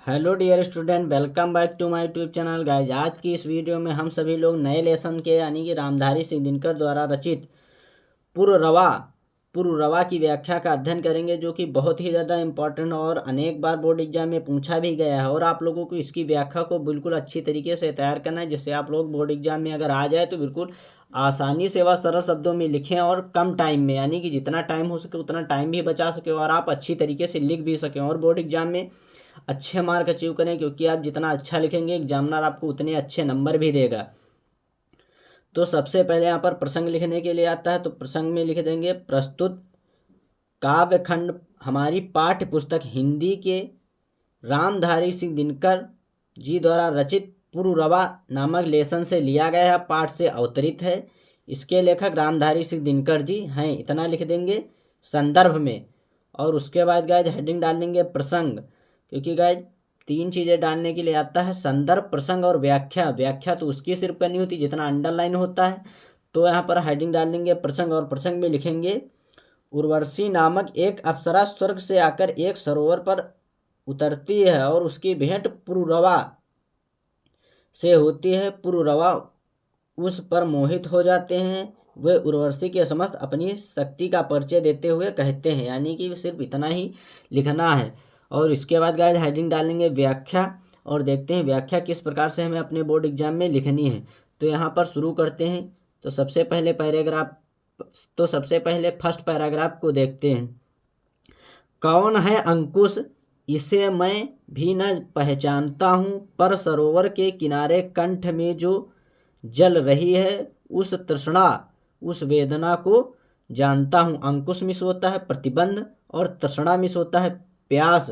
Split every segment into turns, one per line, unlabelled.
Hello dear student, welcome back to my YouTube channel guys. आज की इस video में हम सभी लोग नए लेसन के यानी कि रामधारी सिंह दिनकर द्वारा रचित पुररवा पुररवा की व्याख्या का अध्ययन करेंगे, जो कि बहुत ही ज़्यादा इम्पोर्टेंट और अनेक बार बोर्ड एग्जाम में पूछा भी गया है। और आप लोगों को इसकी व्याख्या को बिल्कुल अच्छी तरीके से तैयार करना है, जिससे आप लोग बोर्ड एग्जाम में अगर आ जाए तो बिल्कुल आसानी से व सरल शब्दों में लिखें और कम टाइम में, यानी कि जितना टाइम हो सके उतना टाइम भी बचा सके और आप अच्छी तरीके से लिख भी सकें और बोर्ड एग्जाम में अच्छे मार्क अचीव करें, क्योंकि आप जितना अच्छा लिखेंगे एग्जामिनर आपको उतने अच्छे नंबर भी देगा। तो सबसे पहले यहाँ पर प्रसंग लिखने के लिए आता है, तो प्रसंग में लिख देंगे प्रस्तुत काव्यखंड हमारी पाठ्य पुस्तक हिंदी के रामधारी सिंह दिनकर जी द्वारा रचित पुररवा नामक लेसन से लिया गया है, पाठ से अवतरित है। इसके लेखक रामधारी सिंह दिनकर जी हैं, इतना लिख देंगे संदर्भ में। और उसके बाद गाइज हेडिंग डाल देंगे प्रसंग, क्योंकि गाइज 3 चीज़ें डालने के लिए आता है, संदर्भ, प्रसंग और व्याख्या। व्याख्या तो उसकी सिर्फ करनी होती जितना अंडरलाइन होता है। तो यहाँ पर हेडिंग डाल देंगे प्रसंग और प्रसंग में लिखेंगे उर्वशी नामक एक अप्सरा स्वर्ग से आकर एक सरोवर पर उतरती है और उसकी भेंट पुररवा से होती है। पुररवा उस पर मोहित हो जाते हैं। वे उर्वशी के समस्त अपनी शक्ति का परिचय देते हुए कहते हैं, यानी कि सिर्फ इतना ही लिखना है। और इसके बाद गाइस हेडिंग डालेंगे व्याख्या और देखते हैं व्याख्या किस प्रकार से हमें अपने बोर्ड एग्जाम में लिखनी है। तो यहाँ पर शुरू करते हैं। तो सबसे पहले फर्स्ट पैराग्राफ को देखते हैं। कौन है अंकुश, इसे मैं भी न पहचानता हूँ, पर सरोवर के किनारे कंठ में जो जल रही है उस तृष्णा उस वेदना को जानता हूँ। अंकुश मिस होता है प्रतिबंध और तृष्णा मिस होता है प्यास।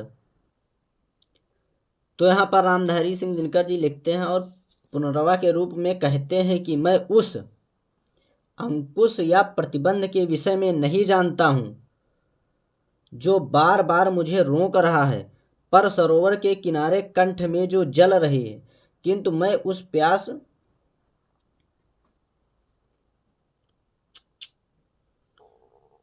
तो यहाँ पर रामधारी सिंह दिनकर जी लिखते हैं और पुनर्वा के रूप में कहते हैं कि मैं उस अंकुश या प्रतिबंध के विषय में नहीं जानता हूँ जो बार बार मुझे रोक रहा है, पर सरोवर के किनारे कंठ में जो जल रही है, किंतु मैं उस प्यास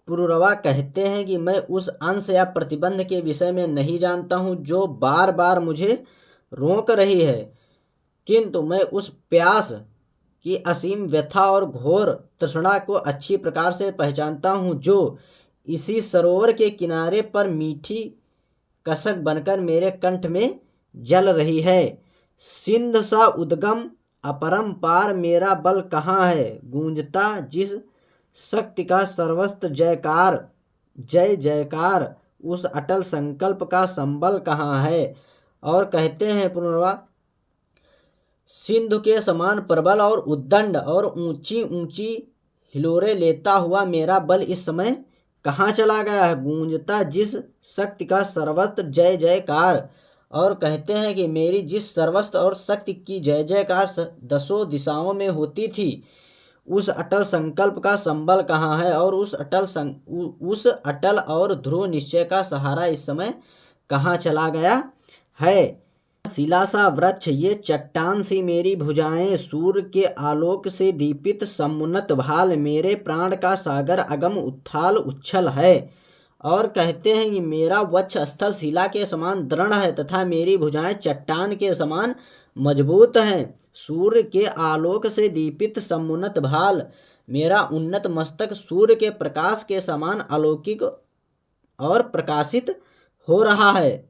पुररवा कहते हैं कि मैं उस अंश या प्रतिबंध के विषय में नहीं जानता हूँ जो बार बार मुझे रोक रही है, किंतु मैं उस प्यास की असीम व्यथा और घोर तृष्णा को अच्छी प्रकार से पहचानता हूँ, जो इसी सरोवर के किनारे पर मीठी कसक बनकर मेरे कंठ में जल रही है। सिंध सा उद्गम अपरंपार मेरा बल कहाँ है, गूंजता जिस शक्ति का सर्वस्त्र जयकार जय जयकार, उस अटल संकल्प का संबल कहाँ है। और कहते हैं पुनर्वा, सिंधु के समान प्रबल और उद्दंड और ऊंची ऊंची हिलोरे लेता हुआ मेरा बल इस समय कहाँ चला गया है, गूंजता जिस शक्ति का सर्वत्र जय जयकार। और कहते हैं कि मेरी जिस सर्वस्त्र और शक्ति की जय जयकार दसों दिशाओं में होती थी, उस अटल संकल्प का संबल कहाँ है और उस अटल और ध्रुव निश्चय का सहारा इस समय कहाँ चला गया है। शिला सा वृक्ष ये चट्टान सी मेरी भुजाएं, सूर्य के आलोक से दीपित समुन्नत भाल, मेरे प्राण का सागर अगम उत्थाल उच्छल है। और कहते हैं कि मेरा वक्ष स्थल शिला के समान दृढ़ है तथा मेरी भुजाएं चट्टान के समान मजबूत हैं। सूर्य के आलोक से दीपित समुन्नत भाल, मेरा उन्नत मस्तक सूर्य के प्रकाश के समान अलौकिक और प्रकाशित हो रहा है।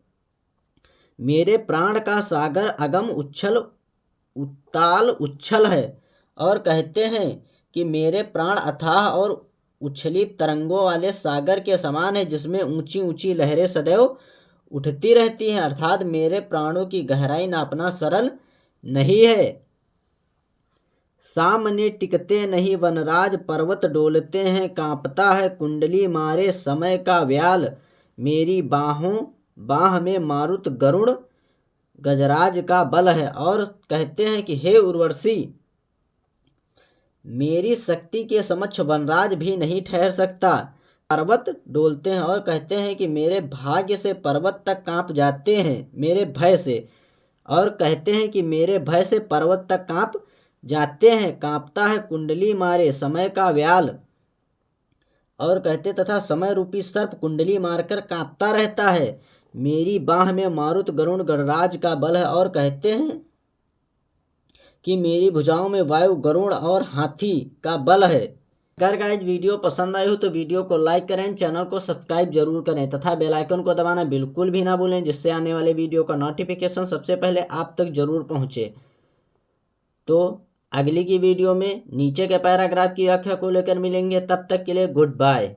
मेरे प्राण का सागर अगम उत्ताल उच्छल है। और कहते हैं कि मेरे प्राण अथाह और उछली तरंगों वाले सागर के समान है, जिसमें ऊंची ऊंची लहरें सदैव उठती रहती हैं, अर्थात मेरे प्राणों की गहराई नापना सरल नहीं है। सामने टिकते नहीं वनराज, पर्वत डोलते हैं, कांपता है कुंडली मारे समय का व्याल, मेरी बाह में मारुत गरुड़ गजराज का बल है। और कहते हैं कि हे उर्वशी, मेरी शक्ति के समक्ष वनराज भी नहीं ठहर सकता। पर्वत डोलते हैं और कहते हैं कि मेरे भाग्य से पर्वत तक कांप जाते हैं, मेरे भय से। और कहते हैं कि मेरे भय से पर्वत तक कांप जाते हैं, कांपता है कुंडली मारे समय का व्याल। और कहते तथा समय रूपी सर्प कुंडली मारकर कांपता रहता है, मेरी बाह में मारुत गरुड़ गणराज का बल है, और कहते हैं कि मेरी भुजाओं में वायु गरुड़ और हाथी का बल है। अगर गाइज वीडियो पसंद आई हो तो वीडियो को लाइक करें, चैनल को सब्सक्राइब जरूर करें तथा बेल आइकन को दबाना बिल्कुल भी ना भूलें, जिससे आने वाले वीडियो का नोटिफिकेशन सबसे पहले आप तक जरूर पहुंचे। तो अगली की वीडियो में नीचे के पैराग्राफ की व्याख्या को लेकर मिलेंगे, तब तक के लिए गुड बाय।